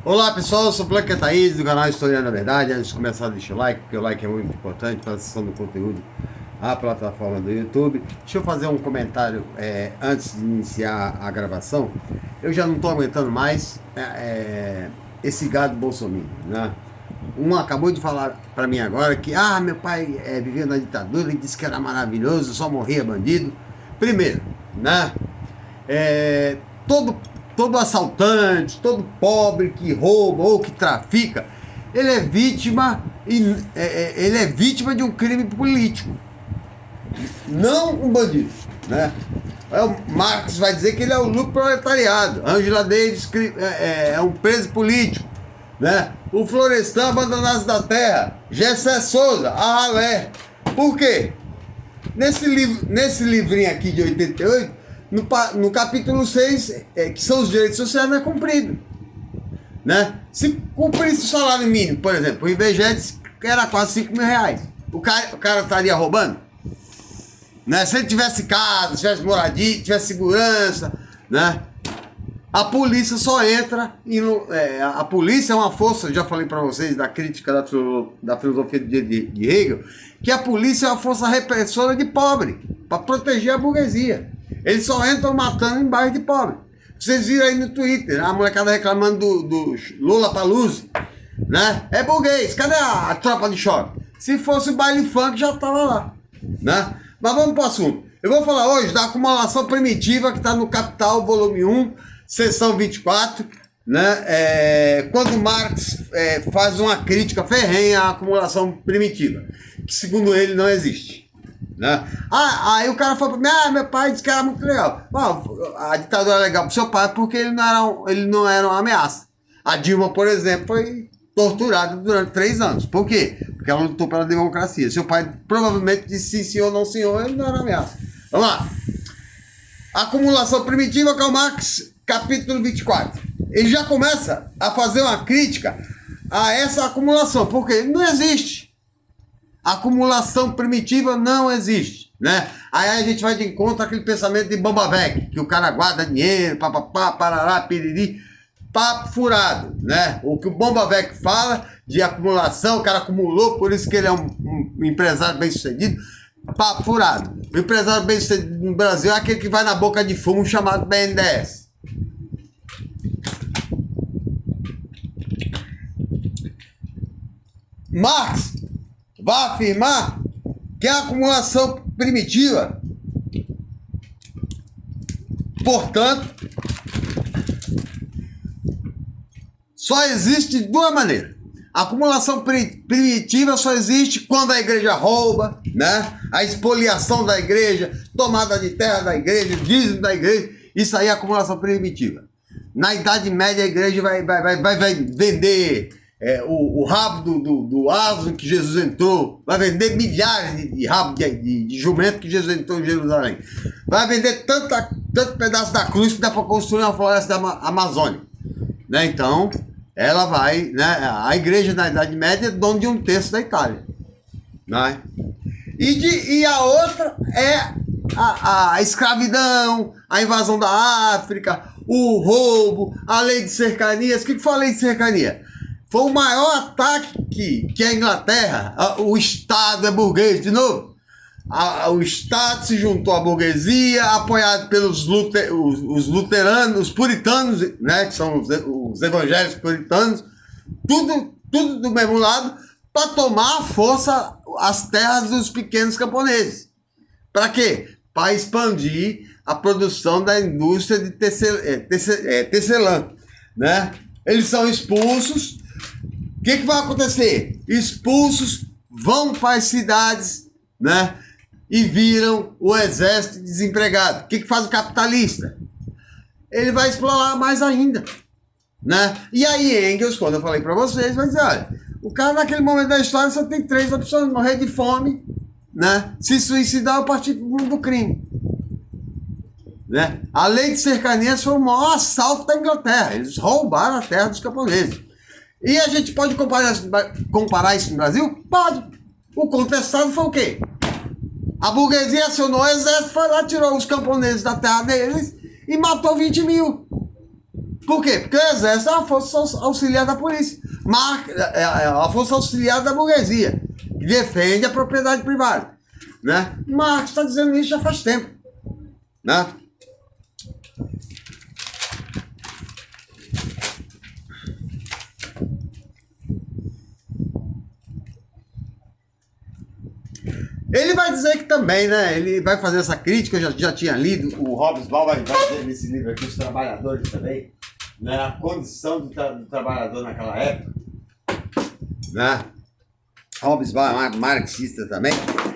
Olá pessoal, eu sou o Blanca Thaís do canal Historiando a Verdade. Antes de começar, deixa o like, porque o like é muito importante para a sessão do conteúdo à plataforma do YouTube. Deixa eu fazer um comentário antes de iniciar a gravação. Eu já não estou aguentando mais esse gado bolsominion, né? Um acabou de falar para mim agora que meu pai vivia na ditadura e disse que era maravilhoso, só morria bandido. Primeiro, né? Todo assaltante, todo pobre que rouba ou que trafica, ele é vítima de um crime político, não um bandido, né? O Marx vai dizer que ele é o lucro proletariado. Angela Davis é um preso político, né? O Florestan, Abandonados da Terra, Gessé Souza, a Ralé. Por quê? Nesse livrinho aqui de 88, no capítulo 6, que são os direitos sociais, não é cumprido, né? Se cumprisse o salário mínimo, por exemplo, o IBGE disse que era quase R$5.000. O cara estaria roubando? Né? Se ele tivesse casa, tivesse moradia, tivesse segurança, né? A polícia só entra a polícia é uma força. Eu já falei para vocês da crítica da filosofia de Hegel, que a polícia é uma força repressora de pobre, para proteger a burguesia. Eles só entram matando em bairro de pobre. Vocês viram aí no Twitter, a molecada reclamando do Lula Palusa, né? É burguês, cadê a tropa de choque? Se fosse o baile funk, já tava lá, né? Mas vamos para o assunto. Eu vou falar hoje da acumulação primitiva que está no Capital, volume 1, seção 24, né? Quando Marx faz uma crítica ferrenha à acumulação primitiva, que segundo ele não existe. Né? Aí o cara falou pra mim, meu pai disse que era muito legal. A ditadura é legal pro seu pai porque ele não era uma ameaça. A Dilma, por exemplo, foi torturada durante 3 anos. Por quê? Porque ela lutou pela democracia. Seu pai provavelmente disse sim, senhor, não senhor, ele não era ameaça. Vamos lá. Acumulação primitiva, Karl Marx, capítulo 24. Ele já começa a fazer uma crítica a essa acumulação, porque não existe. A acumulação primitiva não existe, né? Aí a gente vai de encontro àquele pensamento de Bombavec, que o cara guarda dinheiro, papapá, parará, piriri, papo furado, né? O que o Bombavec fala de acumulação, o cara acumulou, por isso que ele é um empresário bem-sucedido, papo furado. O empresário bem-sucedido no Brasil é aquele que vai na boca de fumo chamado BNDES. Marx vai afirmar que a acumulação primitiva, portanto, só existe de duas maneiras. A acumulação primitiva só existe quando a igreja rouba, né? A expoliação da igreja, tomada de terra da igreja, dízimo da igreja, isso aí é acumulação primitiva. Na Idade Média a igreja vai vender o rabo do asno que Jesus entrou, vai vender milhares de rabos de jumento que Jesus entrou em Jerusalém, vai vender tanto pedaço da cruz que dá para construir uma floresta da Amazônia, né? Então ela vai, né? A igreja na Idade Média é dono de 1/3 da Itália, né? E a outra é a escravidão, a invasão da África, o roubo, a lei de cercanias. O que foi a lei de cercania? Foi o maior ataque que a Inglaterra, o Estado é burguês de novo. O Estado se juntou à burguesia, apoiado pelos os luteranos, os puritanos, né, que são os evangélicos puritanos, tudo do mesmo lado, para tomar à força as terras dos pequenos camponeses. Para quê? Para expandir a produção da indústria de tecelã, né? Eles são expulsos. O que vai acontecer? Expulsos, vão para as cidades, né? E viram o exército desempregado. O que faz o capitalista? Ele vai explorar mais ainda, né? E aí Engels, quando eu falei para vocês, vai dizer, olha, o cara naquele momento da história só tem 3 opções: morrer de fome, né? Se suicidar ou partir para o mundo do crime, né? A lei de cercanias foi o maior assalto da Inglaterra. Eles roubaram a terra dos camponeses. E a gente pode comparar isso no Brasil? Pode. O contestado foi o quê? A burguesia acionou o exército, foi lá, tirou os camponeses da terra deles e matou 20 mil. Por quê? Porque o exército é uma força auxiliar da polícia, é a força auxiliar da burguesia, que defende a propriedade privada, né? Marx está dizendo isso já faz tempo, né? Ele vai dizer que também, né? Ele vai fazer essa crítica, eu já tinha lido, o Hobsbawm vai dizer nesse livro aqui, Os Trabalhadores também, né? A condição do trabalhador naquela época, né? Hobsbawm é marxista também,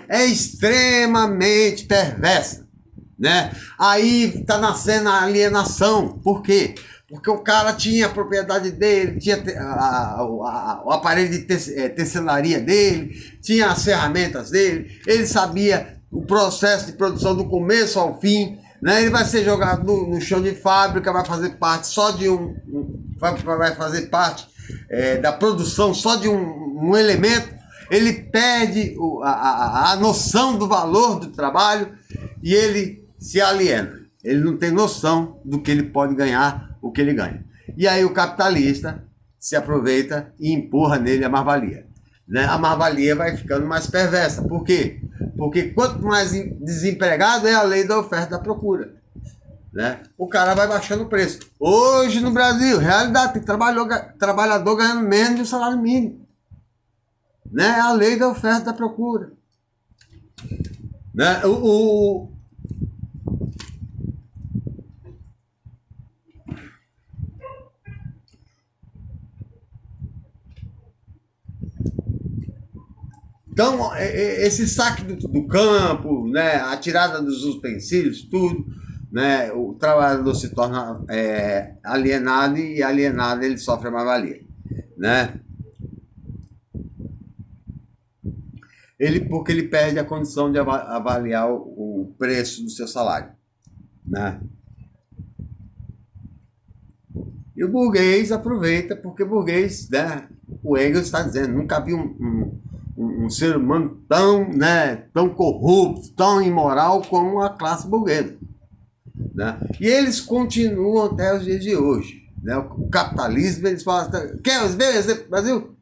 é extremamente perversa, né? Aí tá nascendo a alienação. Por quê? Porque o cara tinha a propriedade dele, tinha o aparelho de tecelagem dele, tinha as ferramentas dele, ele sabia o processo de produção do começo ao fim, né? Ele vai ser jogado no chão de fábrica, vai fazer parte só de vai fazer parte da produção só de um elemento. Ele perde a noção do valor do trabalho e ele se aliena. Ele não tem noção do que ele pode ganhar, o que ele ganha. E aí o capitalista se aproveita e empurra nele a mais-valia, né? A mais-valia vai ficando mais perversa. Por quê? Porque quanto mais desempregado é a lei da oferta e da procura, né? O cara vai baixando o preço. Hoje no Brasil, realidade, tem trabalhador ganhando menos de um salário mínimo, né? É a lei da oferta e da procura, né? Então, esse saque do campo, né, a tirada dos utensílios, tudo, né, o trabalhador se torna alienado e alienado ele sofre a mais-valia, né? Porque ele perde a condição de avaliar o preço do seu salário, né? E o burguês aproveita, porque o burguês, né, o Engels está dizendo, nunca vi um ser humano tão, né, tão corrupto, tão imoral como a classe burguesa, né? E eles continuam até os dias de hoje, né? O capitalismo, eles falam, quer ver exemplo do Brasil?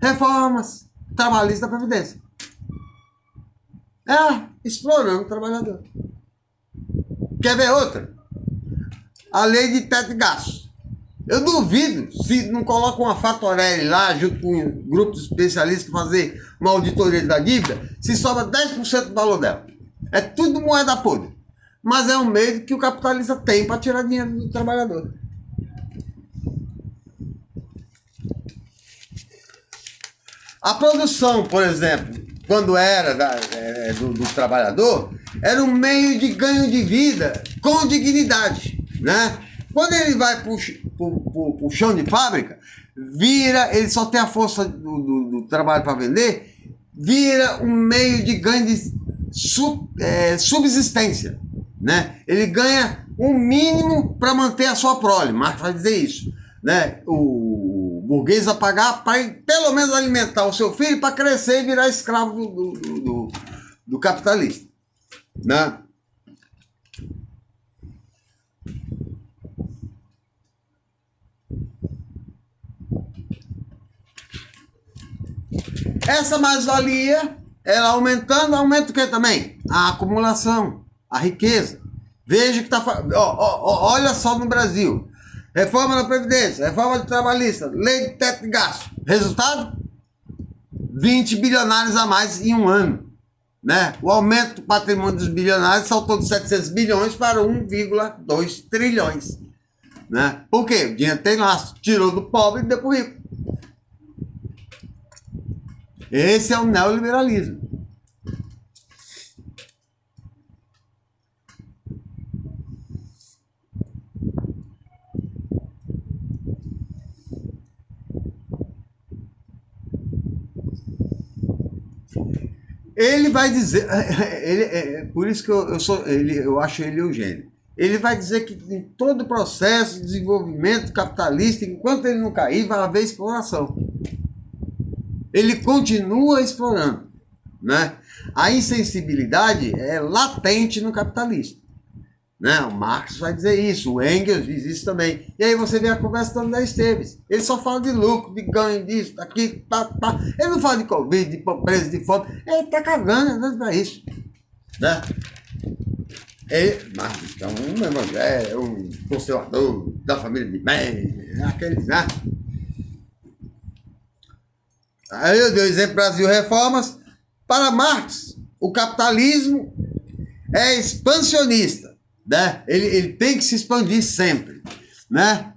Reformas trabalhistas da Previdência. Explorando o trabalhador. Quer ver outra? A lei de teto de gastos. Eu duvido se não coloca uma Fatorelli lá, junto com um grupo de especialistas para fazer uma auditoria da dívida, se sobra 10% do valor dela. É tudo moeda podre. Mas é um meio que o capitalista tem para tirar dinheiro do trabalhador. A produção, por exemplo, quando era do trabalhador, era um meio de ganho de vida com dignidade, né? Quando ele vai para o chão de fábrica, ele só tem a força do trabalho para vender, vira um meio de ganho de subsistência, né? Ele ganha o mínimo para manter a sua prole, Marx vai dizer isso, né? O burguês vai pagar para pelo menos alimentar o seu filho para crescer e virar escravo do capitalista, né? Essa mais-valia, ela aumentando, aumenta o que também? A acumulação, a riqueza. Veja que olha só no Brasil. Reforma da Previdência, reforma trabalhista, lei de teto de gasto. Resultado? 20 bilionários a mais em um ano, né? O aumento do patrimônio dos bilionários saltou de 700 bilhões para 1,2 trilhões. Né? Por quê? O dinheiro tem laço. Tirou do pobre e deu para o rico. Esse é o neoliberalismo. Ele vai dizer, por isso que eu acho ele um gênio. Ele vai dizer que em todo o processo de desenvolvimento capitalista, enquanto ele não cair, vai haver exploração. Ele continua explorando, né? A insensibilidade é latente no capitalismo, Né? O Marx vai dizer isso, o Engels diz isso também. E aí você vê a conversa do André Esteves. Ele só fala de lucro, de ganho, disso, daqui, tá. Ele não fala de Covid, de pobreza, de fome. Ele tá cagando, né, pra isso. Né? Mas então, um conservador da família de bem, aqueles, né? Aí eu dei o exemplo Brasil Reformas. Para Marx, o capitalismo é expansionista, né? Ele tem que se expandir sempre, né?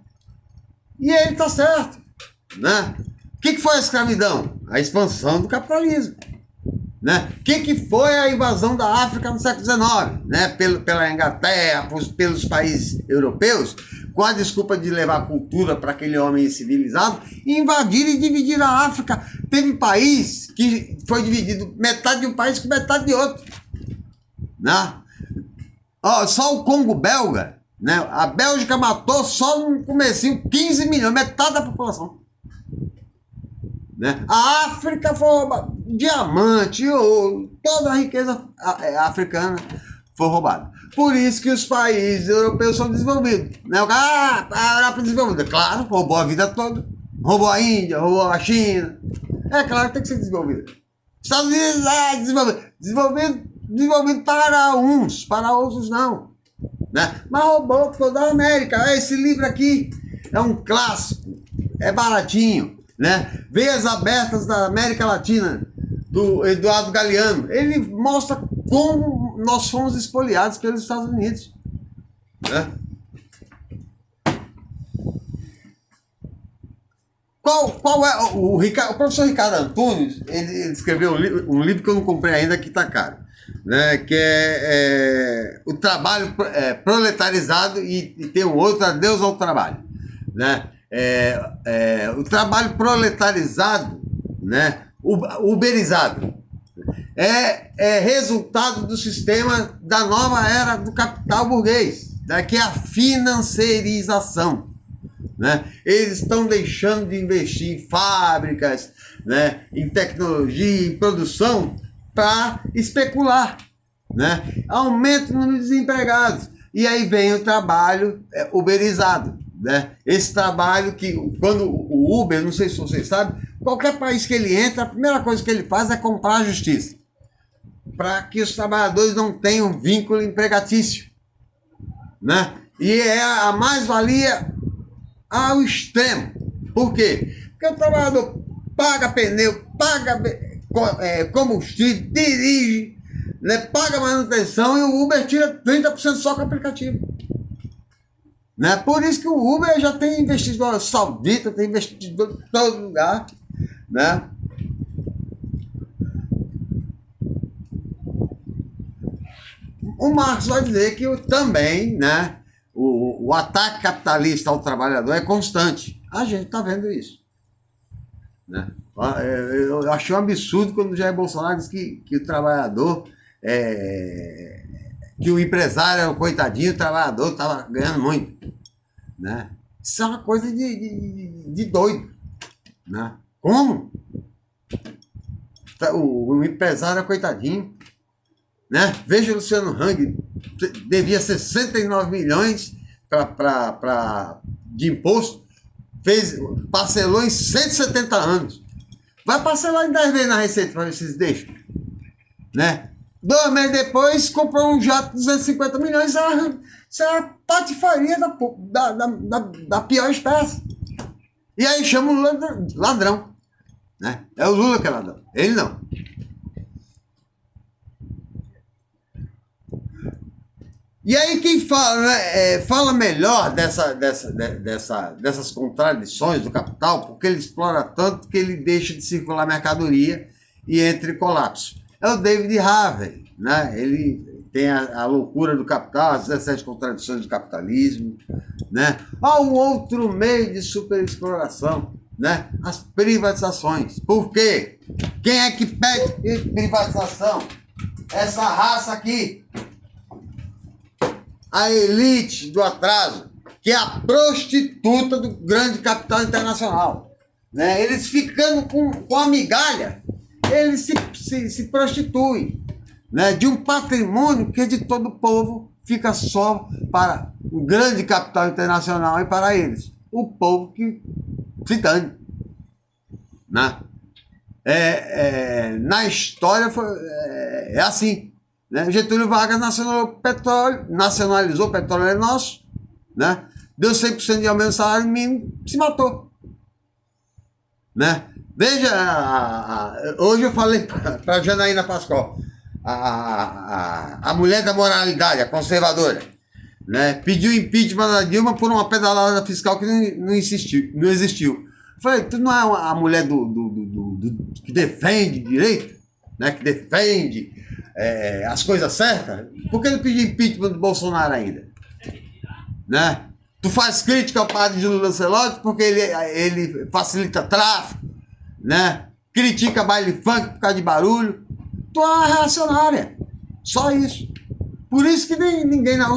E ele tá certo, né? O que foi a escravidão? A expansão do capitalismo, né? O que foi a invasão da África no século XIX, né? Pela Inglaterra, pelos países europeus, com a desculpa de levar cultura para aquele homem civilizado, e invadir e dividir a África. Teve país que foi dividido, metade de um país com metade de outro, né? Só o Congo belga, né? A Bélgica matou só no comecinho 15 milhões, metade da população. Né? A África foi roubada, diamante, ouro, toda a riqueza africana foi roubada. Por isso que os países europeus são desenvolvidos. Né? A Europa é desenvolvida. Claro, roubou a vida toda. Roubou a Índia, roubou a China. É claro que tem que ser desenvolvido. Estados Unidos desenvolvido para uns, para outros não. Né? Mas roubou toda a América. Esse livro aqui é um clássico, é baratinho. Né? Veias Abertas da América Latina, do Eduardo Galeano. Ele mostra como nós fomos espoliados pelos Estados Unidos. Né? Qual é o professor Ricardo Antunes? Ele escreveu um livro que eu não comprei ainda, que está caro, né? Que é o trabalho proletarizado, e tem um outro, Adeus ao Trabalho, né? O trabalho proletarizado, né? Uberizado, é resultado do sistema da nova era do capital burguês, né? Que é a financeirização. Né? Eles estão deixando de investir em fábricas, né? Em tecnologia, em produção, para especular. Né? Aumento no número de desempregados. E aí vem o trabalho uberizado. Né? Esse trabalho que, quando o Uber, não sei se vocês sabem, qualquer país que ele entra, a primeira coisa que ele faz é comprar a justiça, para que os trabalhadores não tenham vínculo empregatício. Né? E é a mais-valia ao extremo. Por quê? Porque o trabalhador paga pneu, paga combustível, dirige, né? Paga manutenção, e o Uber tira 30% só com o aplicativo. Né? Por isso que o Uber já tem investidor saudita, tem investidor em todo lugar. Né? O Marx vai dizer que também, né, o ataque capitalista ao trabalhador é constante. A gente está vendo isso. Né? Eu achei um absurdo quando o Jair Bolsonaro disse que o trabalhador, que o empresário era o coitadinho, o trabalhador estava ganhando muito. Né? Isso é uma coisa de doido. Né? Como? O empresário é coitadinho. Né? Veja o Luciano Hang, devia 69 milhões de imposto, parcelou em 170 anos. Vai parcelar em 10 vezes na Receita para ver se eles deixam. Né? 2 meses depois, comprou um jato de 250 milhões. Isso é a patifaria da pior espécie. E aí chama o ladrão. Né? É o Lula que é ladrão, ele não. E aí quem fala, né, fala melhor dessas contradições do capital, porque ele explora tanto que ele deixa de circular mercadoria e entra em colapso. É o David Harvey, né? Ele tem a loucura do capital, as 17 contradições do capitalismo. Né? Há um outro meio de superexploração, né? As privatizações. Por quê? Quem é que pede privatização? Essa raça aqui. A elite do atraso, que é a prostituta do grande capital internacional. Né? Eles ficando com a migalha, eles se prostituem, né? De um patrimônio que é de todo o povo fica só para o grande capital internacional e para eles. O povo que se dane, né? Na história é assim, né? Getúlio Vargas nacionalizou o petróleo é nosso, né? Deu 100% de aumento do salário mínimo, se matou, né? Veja, hoje eu falei para a Janaína Pascoal, a mulher da moralidade, a conservadora, né? Pediu impeachment da Dilma por uma pedalada fiscal que não existiu. Falei, tu não é a mulher que defende direito, né? Que defende as coisas certas? Por que não pediu impeachment do Bolsonaro ainda? Né? Tu faz crítica ao padre Júlio Lancelotti porque ele facilita tráfico, né? Critica baile funk por causa de barulho. Tu é uma reacionária. Só isso. Por isso que ninguém na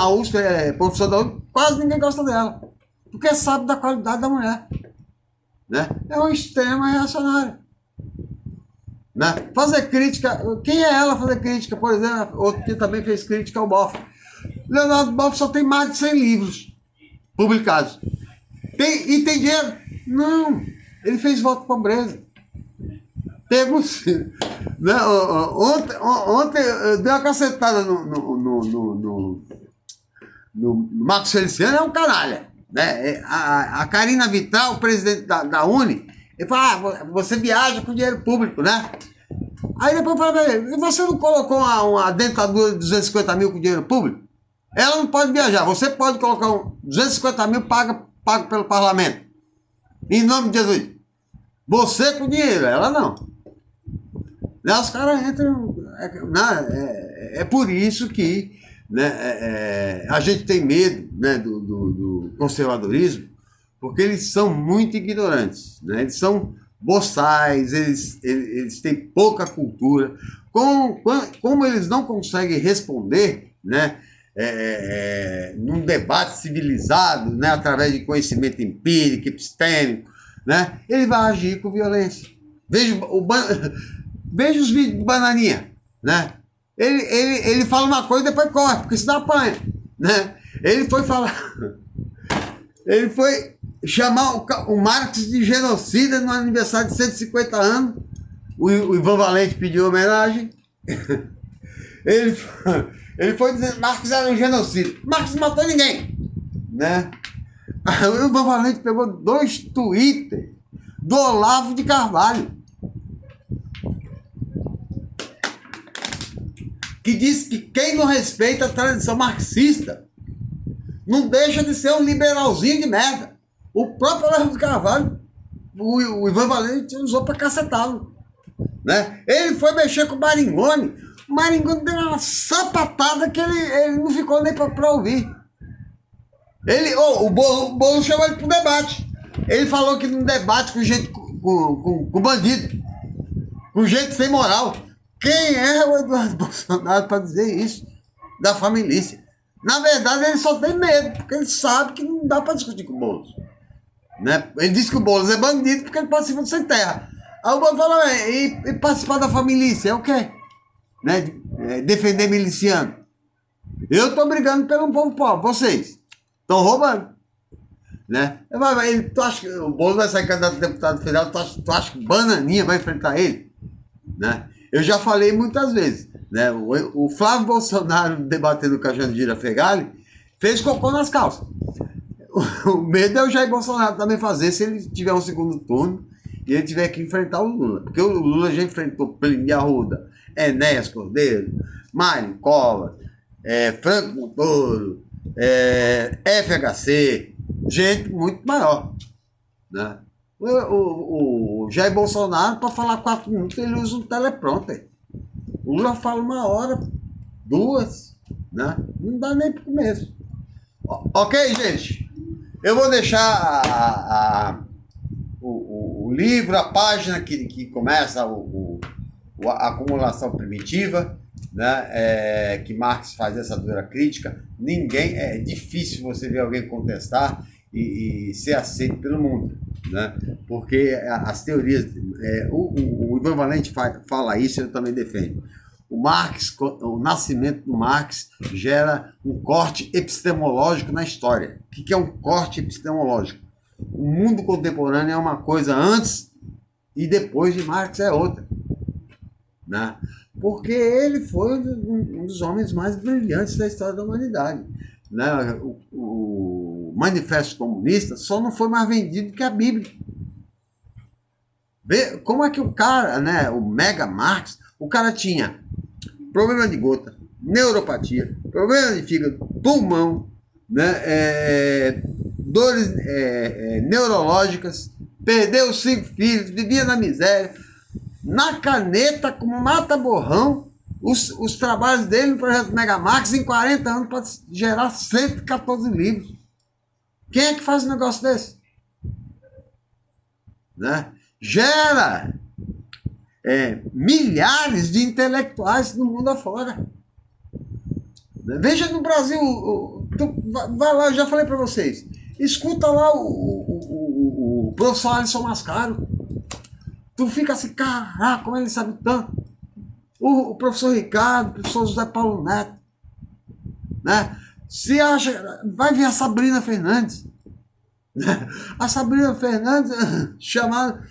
USP, professor da USP, quase ninguém gosta dela. Porque sabe da qualidade da mulher. Né? É uma extrema reacionária. Né? Fazer crítica. Quem é ela fazer crítica? Por exemplo, outro que também fez crítica ao Boff. Leonardo Boff só tem mais de 100 livros publicados. E tem dinheiro? Não. Ele fez voto de pobreza. Temos. Né? Ontem eu dei uma cacetada no Marcos Feliciano, é um canalha. Né? A Karina Vitral, presidente da Uni, ele fala, você viaja com dinheiro público, né? Aí depois fala pra ele, você não colocou uma dentadura de 250 mil com dinheiro público? Ela não pode viajar, você pode colocar 250 mil pago pelo parlamento. Em nome de Jesus. Você com dinheiro, ela não. Né? Os caras entram... É por isso que, né, a gente tem medo, né, do conservadorismo, porque eles são muito ignorantes, né? Eles são boçais, eles têm pouca cultura. Como eles não conseguem responder, né, num debate civilizado, né, através de conhecimento empírico, epistêmico, né, ele vai agir com violência. Veja os vídeos do Bananinha, né? Ele fala uma coisa e depois corre, porque senão apanha, né? Ele foi falar... Ele foi chamar o Marx de genocida no aniversário de 150 anos. O Ivan Valente pediu homenagem. Ele foi dizer que Marx era um genocida. Marx não matou ninguém, né? Aí o Ivan Valente pegou 2 Twitter do Olavo de Carvalho, que diz que quem não respeita a tradição marxista não deixa de ser um liberalzinho de merda. O próprio Olavo de Carvalho, o Ivan Valente usou para cacetá-lo, né? Ele foi mexer com o Maringoni. O Maringoni deu uma sapatada que ele não ficou nem para ouvir. O Bolo chamou ele para um debate. Ele falou que num debate com gente, com bandido, com gente sem moral. Quem é o Eduardo Bolsonaro para dizer isso da família? Na verdade, ele só tem medo, porque ele sabe que não dá para discutir com o Boulos, né? Ele disse que o Boulos é bandido porque ele participa do Sem Terra. Aí o Boulos falou, e participar da família é o quê? Né? Defender miliciano. Eu estou brigando pelo povo pobre, vocês estão roubando, né? Tu acha que o Boulos vai sair candidato a deputado federal? Tu acha que Bananinha vai enfrentar ele? Né? Eu já falei muitas vezes, né? O Flávio Bolsonaro, debatendo com a Jandira Fegali, fez cocô nas calças. O medo é o Jair Bolsonaro também fazer se ele tiver um segundo turno e ele tiver que enfrentar o Lula. Porque o Lula já enfrentou Plínio de Arruda, Enéas Cordeiro, Mário Covas, Franco Montoro, FHC, gente muito maior, né? O Jair Bolsonaro, para falar 4 minutos, ele usa um teleprompter. O Lula fala 1 hora, 2, né? Não dá nem para o começo. Ok, gente? Eu vou deixar o livro, a página que começa a acumulação primitiva, né? Que Marx faz essa dura crítica. É difícil você ver alguém contestar e ser aceito pelo mundo, né? Porque as teorias... o Ivan Valente fala isso, eu também defendo. O Marx, o nascimento do Marx gera um corte epistemológico na história. O que é um corte epistemológico? O mundo contemporâneo é uma coisa antes e depois de Marx é outra, né? Porque ele foi um dos homens mais brilhantes da história da humanidade, né? O Manifesto Comunista só não foi mais vendido que a Bíblia. Vê como é que o cara, né, o Mega Marx, o cara tinha problema de gota, neuropatia, problema de fígado, pulmão, né, dores neurológicas, perdeu 5 filhos, vivia na miséria, na caneta, como mata-borrão, os trabalhos dele no projeto Mega Marx em 40 anos para gerar 114 livros. Quem é que faz um negócio desse? Né? Gera milhares de intelectuais no mundo afora. Veja no Brasil, vai lá, eu já falei para vocês, escuta lá o professor Alisson Mascaro, tu fica assim, caraca, como ele sabe tanto. O professor Ricardo, o professor José Paulo Neto, né? Se acha, vai ver a Sabrina Fernandes. A Sabrina Fernandes, chamada,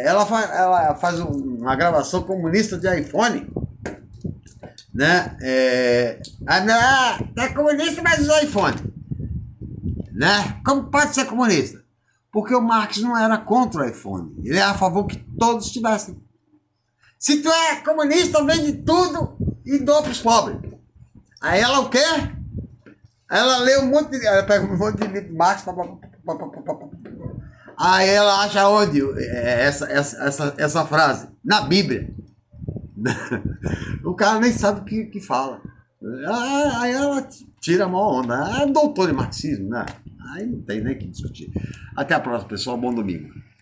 ela faz uma gravação comunista de iPhone, né? É comunista, mas usa iPhone, né? Como pode ser comunista? Porque o Marx não era contra o iPhone, ele era a favor que todos tivessem. Se tu é comunista, vende tudo e doa para os pobres. Aí ela o quê? Ela lê um monte de... Ela pega um monte de livro Marx. Aí ela acha onde essa frase? Na Bíblia. O cara nem sabe o que fala. Aí ela tira a maior onda. É doutor de marxismo, né? Aí não tem nem o que discutir. Até a próxima, pessoal. Bom domingo.